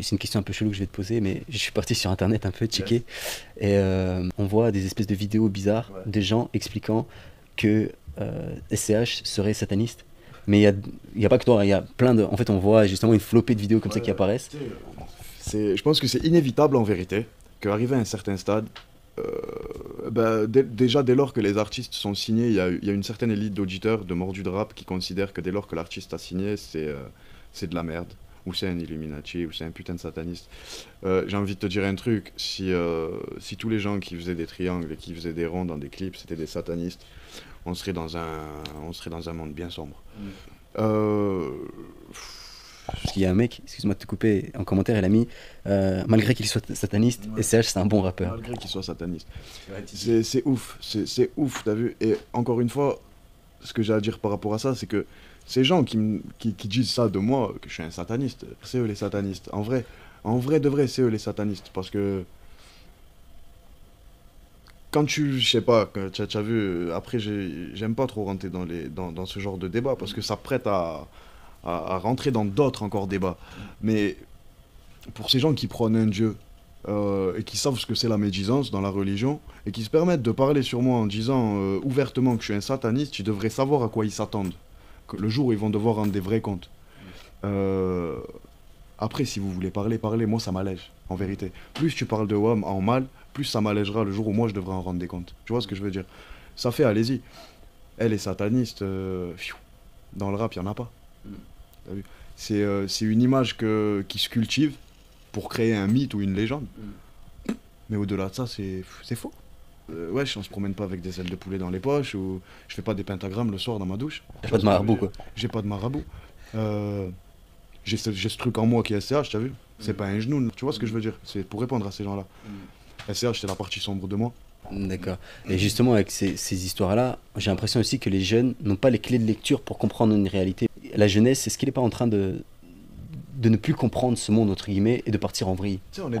c'est une question un peu chelou que je vais te poser, mais je suis parti sur internet un peu checker et on voit des espèces de vidéos bizarres de gens expliquant que SCH serait sataniste. Mais il y a pas que toi, il y a plein de... En fait, on voit justement une flopée de vidéos comme ça qui apparaissent. Je pense que c'est inévitable en vérité qu'arrivé à un certain stade, déjà dès lors que les artistes sont signés, il y a une certaine élite d'auditeurs de mordus de rap qui considèrent que dès lors que l'artiste a signé, c'est de la merde, ou c'est un Illuminati, ou c'est un putain de sataniste. J'ai envie de te dire un truc, si tous les gens qui faisaient des triangles et qui faisaient des ronds dans des clips c'était des satanistes, on serait dans un monde bien sombre. Parce qu'il y a un mec, excuse-moi de te couper, en commentaire, il a mis malgré qu'il soit sataniste, SCH c'est un bon rappeur. Malgré qu'il soit sataniste. C'est ouf, c'est ouf, t'as vu. Et encore une fois, ce que j'ai à dire par rapport à ça, c'est que ces gens qui disent ça de moi, que je suis un sataniste, c'est eux les satanistes. En vrai de vrai, c'est eux les satanistes. Parce que quand je sais pas, tu as vu, après j'aime pas trop rentrer dans ce genre de débat parce que ça prête à rentrer dans d'autres encore débats. Mais pour ces gens qui prônent un Dieu et qui savent ce que c'est la médisance dans la religion et qui se permettent de parler sur moi en disant ouvertement que je suis un sataniste, ils devraient savoir à quoi ils s'attendent. Le jour où ils vont devoir rendre des vrais comptes. Après, si vous voulez parler, moi ça m'allège, en vérité. Plus tu parles de WAM en mal, plus ça m'allègera le jour où moi je devrais en rendre des comptes. Tu vois ce que je veux dire? Ça fait, allez-y. Elle est sataniste, dans le rap, il n'y en a pas. T'as vu? C'est une image qui se cultive pour créer un mythe ou une légende. Mais au-delà de ça, c'est faux. Wesh, on se promène pas avec des ailes de poulet dans les poches, ou je fais pas des pentagrammes le soir dans ma douche. T'as pas de marabout, quoi. J'ai pas de marabout. J'ai ce truc en moi qui est SCH, t'as vu? C'est pas un genou, tu vois ce que je veux dire? C'est pour répondre à ces gens-là. SCH, c'est la partie sombre de moi. D'accord. Et justement, avec ces histoires-là, j'ai l'impression aussi que les jeunes n'ont pas les clés de lecture pour comprendre une réalité. La jeunesse, est-ce qu'il n'est pas en train de ne plus comprendre ce monde, entre guillemets, et de partir en vrille? Tu sais, on est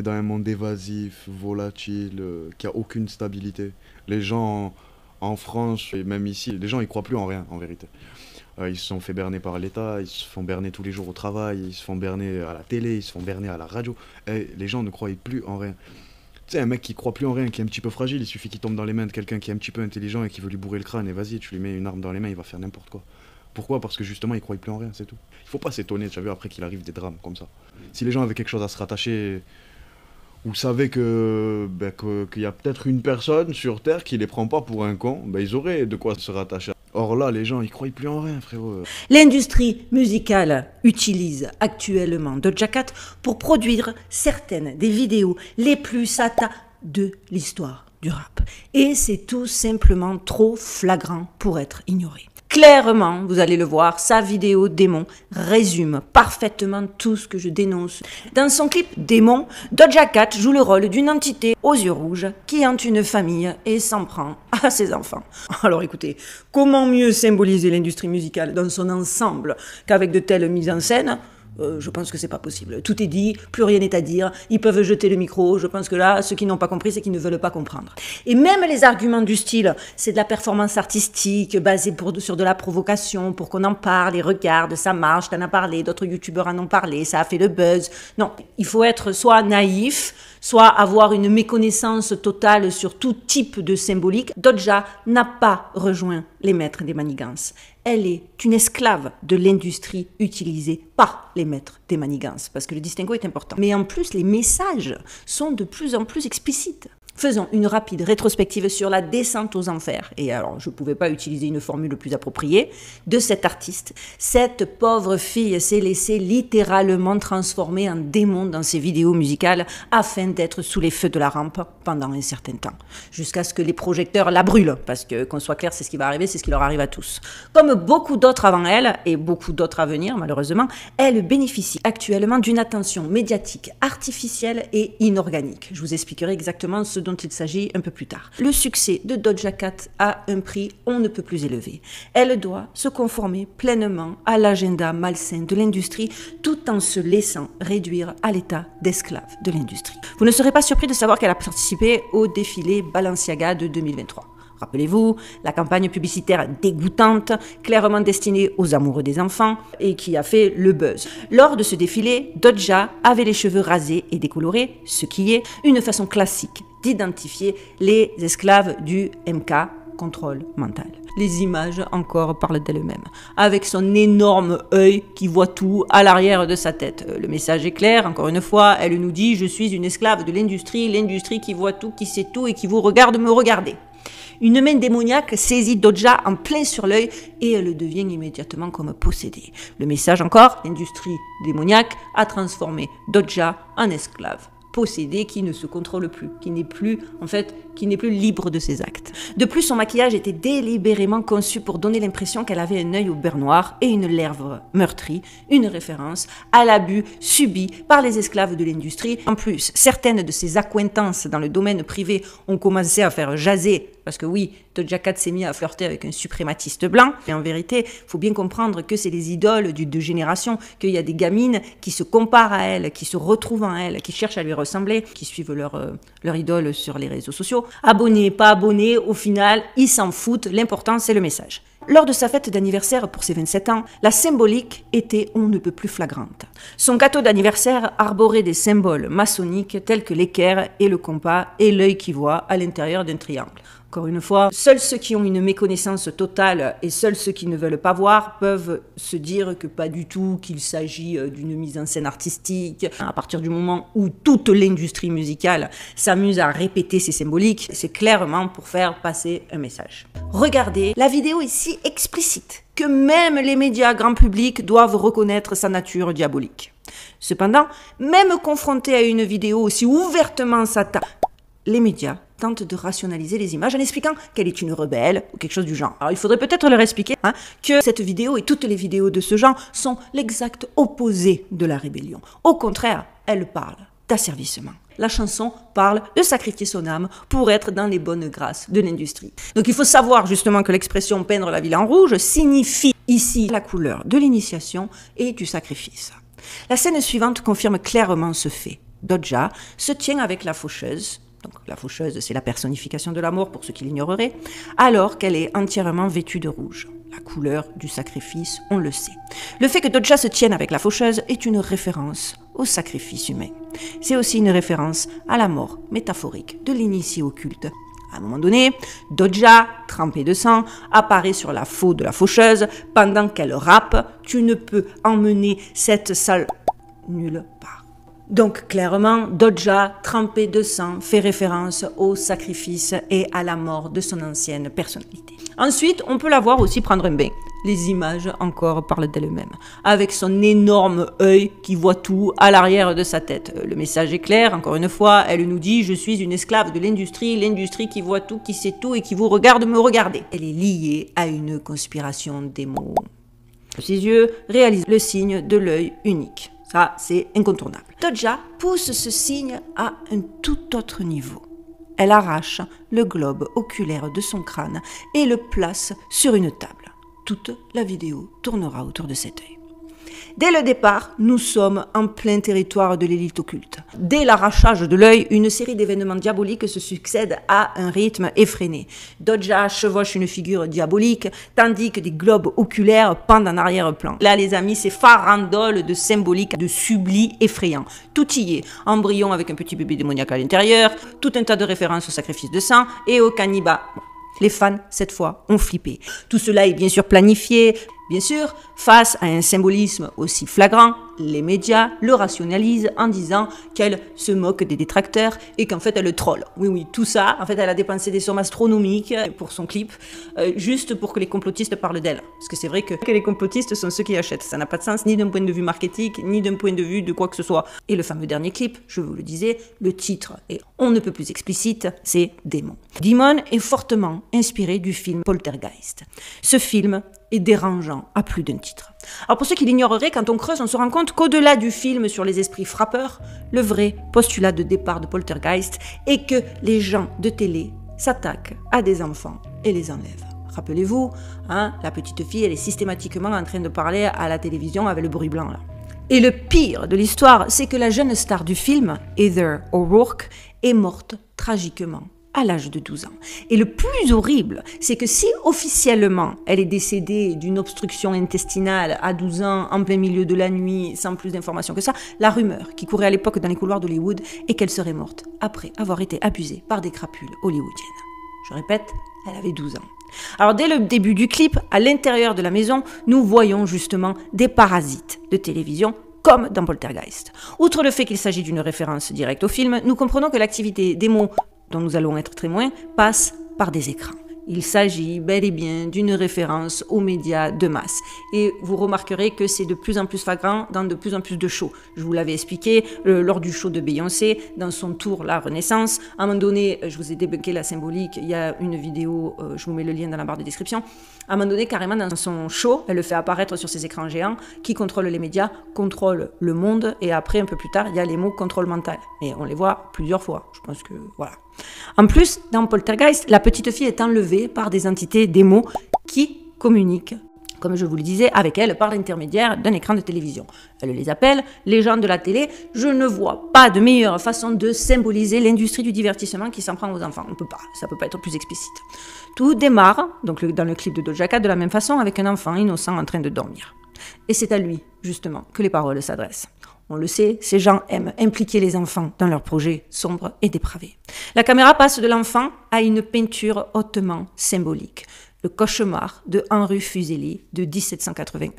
dans un monde évasif, volatile, qui a aucune stabilité. Les gens en France, et même ici, les gens ils croient plus en rien, en vérité. Ils se sont fait berner par l'État, ils se font berner tous les jours au travail, ils se font berner à la télé, ils se font berner à la radio. Et les gens ne croient plus en rien. Tu sais, un mec qui croit plus en rien, qui est un petit peu fragile, il suffit qu'il tombe dans les mains de quelqu'un qui est un petit peu intelligent et qui veut lui bourrer le crâne, et vas-y, tu lui mets une arme dans les mains, il va faire n'importe quoi. Pourquoi? Parce que justement, il croit plus en rien, c'est tout. Il faut pas s'étonner, tu as vu, après qu'il arrive des drames comme ça. Si les gens avaient quelque chose à se rattacher, ou savaient qu'il y a peut-être une personne sur Terre qui les prend pas pour un con, ils auraient de quoi se rattacher. Or là, les gens, ils croient plus en rien, frérot. L'industrie musicale utilise actuellement Doja Cat pour produire certaines des vidéos les plus sata de l'histoire du rap. Et c'est tout simplement trop flagrant pour être ignoré. Clairement, vous allez le voir, sa vidéo Démon résume parfaitement tout ce que je dénonce. Dans son clip Démon, Doja Cat joue le rôle d'une entité aux yeux rouges qui hante une famille et s'en prend à ses enfants. Alors écoutez, comment mieux symboliser l'industrie musicale dans son ensemble qu'avec de telles mises en scène ? Je pense que c'est pas possible. Tout est dit, plus rien n'est à dire, ils peuvent jeter le micro. Je pense que là, ceux qui n'ont pas compris, c'est qu'ils ne veulent pas comprendre. Et même les arguments du style, c'est de la performance artistique basée sur de la provocation, pour qu'on en parle, et regarde, ça marche, t'en as parlé, d'autres youtubeurs en ont parlé, ça a fait le buzz. Non, il faut être soit naïf, soit avoir une méconnaissance totale sur tout type de symbolique. Doja n'a pas rejoint les maîtres des manigances. Elle est une esclave de l'industrie utilisée par les maîtres des manigances, parce que le distinguo est important. Mais en plus, les messages sont de plus en plus explicites. Faisons une rapide rétrospective sur la descente aux enfers. Et alors, je ne pouvais pas utiliser une formule plus appropriée de cette artiste. Cette pauvre fille s'est laissée littéralement transformer en démon dans ses vidéos musicales afin d'être sous les feux de la rampe pendant un certain temps. Jusqu'à ce que les projecteurs la brûlent. Parce que, qu'on soit clair, c'est ce qui va arriver, c'est ce qui leur arrive à tous. Comme beaucoup d'autres avant elle, et beaucoup d'autres à venir, malheureusement, elle bénéficie actuellement d'une attention médiatique artificielle et inorganique. Je vous expliquerai exactement ce dont il s'agit un peu plus tard. Le succès de Doja Cat a un prix on ne peut plus élevé. Elle doit se conformer pleinement à l'agenda malsain de l'industrie tout en se laissant réduire à l'état d'esclave de l'industrie. Vous ne serez pas surpris de savoir qu'elle a participé au défilé Balenciaga de 2023. Rappelez-vous, la campagne publicitaire dégoûtante, clairement destinée aux amoureux des enfants et qui a fait le buzz. Lors de ce défilé, Dodja avait les cheveux rasés et décolorés, ce qui est une façon classique d'identifier les esclaves du MK, contrôle mental. Les images encore parlent d'elles-mêmes, avec son énorme œil qui voit tout à l'arrière de sa tête. Le message est clair, encore une fois, elle nous dit « Je suis une esclave de l'industrie qui voit tout, qui sait tout et qui vous regarde me regarder ». Une main démoniaque saisit Dodja en plein sur l'œil et elle devient immédiatement comme possédée. Le message encore, l'industrie démoniaque a transformé Dodja en esclave possédé qui ne se contrôle plus, qui n'est plus libre de ses actes. De plus, son maquillage était délibérément conçu pour donner l'impression qu'elle avait un œil au beurre noir et une lèvre meurtrie, une référence à l'abus subi par les esclaves de l'industrie. En plus, certaines de ses accointances dans le domaine privé ont commencé à faire jaser, parce que oui, Doja Cat s'est mis à flirter avec un suprématiste blanc, mais en vérité, il faut bien comprendre que c'est les idoles de génération, qu'il y a des gamines qui se comparent à elle, qui se retrouvent en elle, qui cherchent à lui ressembler, qui suivent leur idole sur les réseaux sociaux. Abonnés, pas abonnés, au final, ils s'en foutent, l'important c'est le message. Lors de sa fête d'anniversaire pour ses 27 ans, la symbolique était on ne peut plus flagrante. Son gâteau d'anniversaire arborait des symboles maçonniques tels que l'équerre et le compas et l'œil qui voit à l'intérieur d'un triangle. Encore une fois, seuls ceux qui ont une méconnaissance totale et seuls ceux qui ne veulent pas voir peuvent se dire que pas du tout, qu'il s'agit d'une mise en scène artistique. À partir du moment où toute l'industrie musicale s'amuse à répéter ces symboliques, c'est clairement pour faire passer un message. Regardez, la vidéo est si explicite que même les médias grand public doivent reconnaître sa nature diabolique. Cependant, même confrontés à une vidéo aussi ouvertement satanique, les médias tentent de rationaliser les images en expliquant qu'elle est une rebelle ou quelque chose du genre. Alors il faudrait peut-être leur expliquer que cette vidéo et toutes les vidéos de ce genre sont l'exact opposé de la rébellion. Au contraire, elles parlent d'asservissement. La chanson parle de sacrifier son âme pour être dans les bonnes grâces de l'industrie. Donc il faut savoir justement que l'expression peindre la ville en rouge signifie ici la couleur de l'initiation et du sacrifice. La scène suivante confirme clairement ce fait. Dodja se tient avec la faucheuse. Donc la faucheuse, c'est la personnification de la mort pour ceux qui l'ignoreraient, alors qu'elle est entièrement vêtue de rouge. La couleur du sacrifice, on le sait. Le fait que Dodja se tienne avec la faucheuse est une référence au sacrifice humain. C'est aussi une référence à la mort métaphorique de l'initié au culte. À un moment donné, Dodja, trempée de sang, apparaît sur la faux de la faucheuse pendant qu'elle rappe. Tu ne peux emmener cette sale nulle part. Donc clairement, Dodja, trempée de sang, fait référence au sacrifice et à la mort de son ancienne personnalité. Ensuite, on peut la voir aussi prendre un bain. Les images encore parlent d'elles-mêmes, avec son énorme œil qui voit tout à l'arrière de sa tête. Le message est clair, encore une fois, elle nous dit « Je suis une esclave de l'industrie qui voit tout, qui sait tout et qui vous regarde me regarder ». Elle est liée à une conspiration des mots. Ses yeux réalisent le signe de l'œil unique. Ça, c'est incontournable. Dodja pousse ce signe à un tout autre niveau. Elle arrache le globe oculaire de son crâne et le place sur une table. Toute la vidéo tournera autour de cet œil. Dès le départ, nous sommes en plein territoire de l'élite occulte. Dès l'arrachage de l'œil, une série d'événements diaboliques se succèdent à un rythme effréné. Dodja chevauche une figure diabolique, tandis que des globes oculaires pendent en arrière-plan. Là, les amis, c'est farandole de symbolique, de subli effrayant. Tout y est. Embryon avec un petit bébé démoniaque à l'intérieur, tout un tas de références au sacrifice de sang et au cannibale. Les fans, cette fois, ont flippé. Tout cela est bien sûr planifié. Bien sûr, face à un symbolisme aussi flagrant, les médias le rationalisent en disant qu'elle se moque des détracteurs et qu'en fait elle le troll. Oui, tout ça, en fait elle a dépensé des sommes astronomiques pour son clip, juste pour que les complotistes parlent d'elle. Parce que c'est vrai que les complotistes sont ceux qui achètent. Ça n'a pas de sens, ni d'un point de vue marketing, ni d'un point de vue de quoi que ce soit. Et le fameux dernier clip, je vous le disais, le titre est on ne peut plus explicite, c'est Démon. Demon est fortement inspiré du film Poltergeist. Ce film est dérangeant à plus d'un titre. Alors pour ceux qui l'ignoreraient, quand on creuse, on se rend compte qu'au-delà du film sur les esprits frappeurs, le vrai postulat de départ de Poltergeist est que les gens de télé s'attaquent à des enfants et les enlèvent. Rappelez-vous, la petite fille, elle est systématiquement en train de parler à la télévision avec le bruit blanc là. Et le pire de l'histoire, c'est que la jeune star du film, Heather O'Rourke, est morte tragiquement à l'âge de 12 ans. Et le plus horrible, c'est que si officiellement elle est décédée d'une obstruction intestinale à 12 ans, en plein milieu de la nuit, sans plus d'informations que ça, la rumeur qui courait à l'époque dans les couloirs d'Hollywood est qu'elle serait morte après avoir été abusée par des crapules hollywoodiennes. Je répète, elle avait 12 ans. Alors dès le début du clip, à l'intérieur de la maison, nous voyons justement des parasites de télévision comme dans Poltergeist. Outre le fait qu'il s'agit d'une référence directe au film, nous comprenons que l'activité des mots dont nous allons être témoins passe par des écrans. Il s'agit bel et bien d'une référence aux médias de masse. Et vous remarquerez que c'est de plus en plus flagrant dans de plus en plus de shows. Je vous l'avais expliqué lors du show de Beyoncé, dans son tour La Renaissance. À un moment donné, je vous ai débunké la symbolique, il y a une vidéo, je vous mets le lien dans la barre de description. À un moment donné, carrément dans son show, elle le fait apparaître sur ses écrans géants. Qui contrôle les médias, contrôle le monde. Et après, un peu plus tard, il y a les mots contrôle mental. Et on les voit plusieurs fois. Je pense que voilà. En plus, dans Poltergeist, la petite fille est enlevée par des entités démons qui communiquent, comme je vous le disais, avec elle par l'intermédiaire d'un écran de télévision. Elle les appelle les gens de la télé. Je ne vois pas de meilleure façon de symboliser l'industrie du divertissement qui s'en prend aux enfants. On ne peut pas, ça ne peut pas être plus explicite. Tout démarre, donc dans le clip de Doja Cat, de la même façon avec un enfant innocent en train de dormir. Et c'est à lui, justement, que les paroles s'adressent. On le sait, ces gens aiment impliquer les enfants dans leurs projets sombres et dépravés. La caméra passe de l'enfant à une peinture hautement symbolique. Le cauchemar de Henri Fuseli de 1781.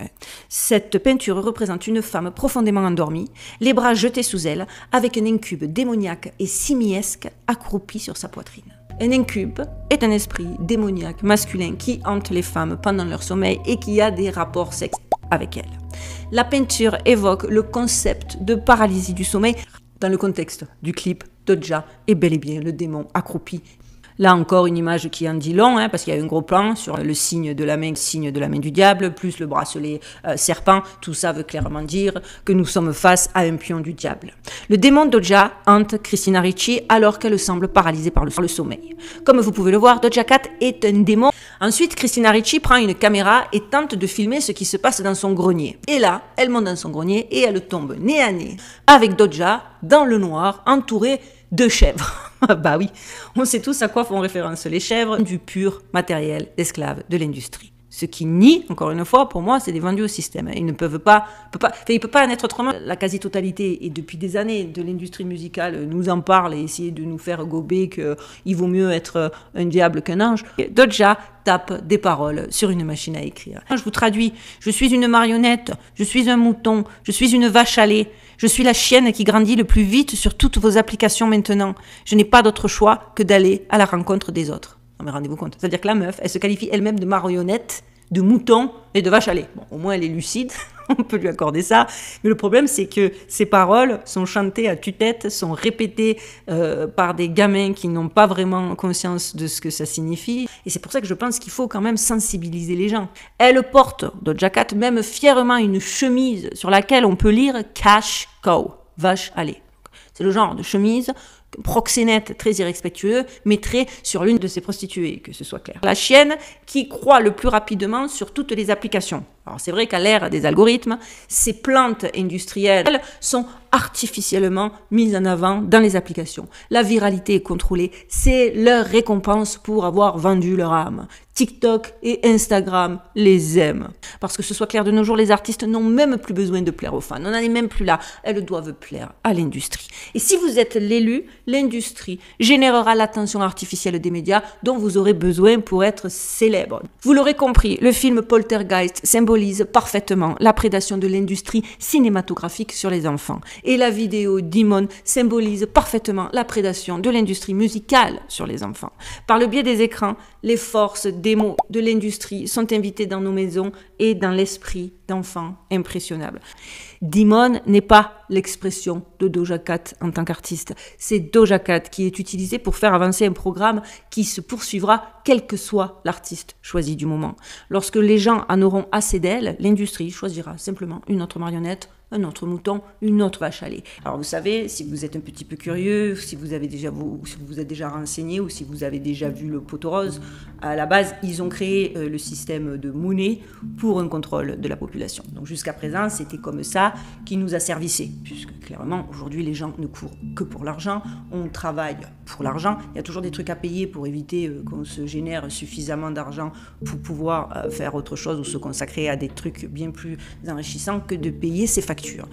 Cette peinture représente une femme profondément endormie, les bras jetés sous elle, avec un incube démoniaque et simiesque accroupi sur sa poitrine. Un incube est un esprit démoniaque masculin qui hante les femmes pendant leur sommeil et qui a des rapports sexuels avec elles. La peinture évoque le concept de paralysie du sommeil. Dans le contexte du clip, Doja est bel et bien le démon accroupi. Là encore, une image qui en dit long, parce qu'il y a un gros plan sur le signe de la main du diable, plus le bracelet serpent. Tout ça veut clairement dire que nous sommes face à un pion du diable. Le démon Doja hante Christina Ricci alors qu'elle semble paralysée par le sommeil. Comme vous pouvez le voir, Doja Cat est un démon. Ensuite, Christina Ricci prend une caméra et tente de filmer ce qui se passe dans son grenier. Et là, elle monte dans son grenier et elle tombe nez à nez avec Doja dans le noir, entourée de chèvres. Bah oui, on sait tous à quoi font référence les chèvres, du pur matériel d'esclaves de l'industrie. Ce qui nie, encore une fois, pour moi, c'est des vendus au système. Ils ne peuvent pas, il peut pas en être autrement. La quasi-totalité, et depuis des années, de l'industrie musicale nous en parle et essaie de nous faire gober qu'il vaut mieux être un diable qu'un ange. Doja tape des paroles sur une machine à écrire. Je vous traduis. Je suis une marionnette, je suis un mouton, je suis une vache à lait. Je suis la chienne qui grandit le plus vite sur toutes vos applications maintenant. Je n'ai pas d'autre choix que d'aller à la rencontre des autres. Non mais rendez-vous compte. C'est-à-dire que la meuf, elle se qualifie elle-même de marionnette, de mouton et de vache à lait. Bon, au moins elle est lucide, on peut lui accorder ça. Mais le problème, c'est que ces paroles sont chantées à tue-tête, sont répétées par des gamins qui n'ont pas vraiment conscience de ce que ça signifie. Et c'est pour ça que je pense qu'il faut quand même sensibiliser les gens. Elle porte, Doja Cat, même fièrement une chemise sur laquelle on peut lire « Cash Cow », vache à lait. C'est le genre de chemise proxénète très irrespectueux mettrait sur l'une de ses prostituées, que ce soit clair. La chienne qui croît le plus rapidement sur toutes les applications. Alors c'est vrai qu'à l'ère des algorithmes, ces plantes industrielles sont artificiellement mises en avant dans les applications. La viralité est contrôlée, c'est leur récompense pour avoir vendu leur âme. TikTok et Instagram les aiment. Parce que ce soit clair, de nos jours, les artistes n'ont même plus besoin de plaire aux fans. On n'en est même plus là. Elles doivent plaire à l'industrie. Et si vous êtes l'élu, l'industrie générera l'attention artificielle des médias dont vous aurez besoin pour être célèbre. Vous l'aurez compris, le film Poltergeist symbolise parfaitement la prédation de l'industrie cinématographique sur les enfants. Et la vidéo Demon symbolise parfaitement la prédation de l'industrie musicale sur les enfants. Par le biais des écrans, les forces démons de l'industrie sont invitées dans nos maisons et dans l'esprit d'enfants impressionnables. Demon n'est pas l'expression de Doja Cat en tant qu'artiste. C'est Doja Cat qui est utilisée pour faire avancer un programme qui se poursuivra quel que soit l'artiste choisi du moment. Lorsque les gens en auront assez d'elle, l'industrie choisira simplement une autre marionnette un autre mouton, une autre vache à lait. Alors vous savez, si vous êtes un petit peu curieux, si vous êtes déjà renseigné ou si vous avez déjà vu le poteau rose, à la base, ils ont créé le système de monnaie pour un contrôle de la population. Donc jusqu'à présent, c'était comme ça qui nous asservissait, puisque clairement, aujourd'hui, les gens ne courent que pour l'argent, on travaille pour l'argent, il y a toujours des trucs à payer pour éviter qu'on se génère suffisamment d'argent pour pouvoir faire autre chose ou se consacrer à des trucs bien plus enrichissants que de payer ses factures.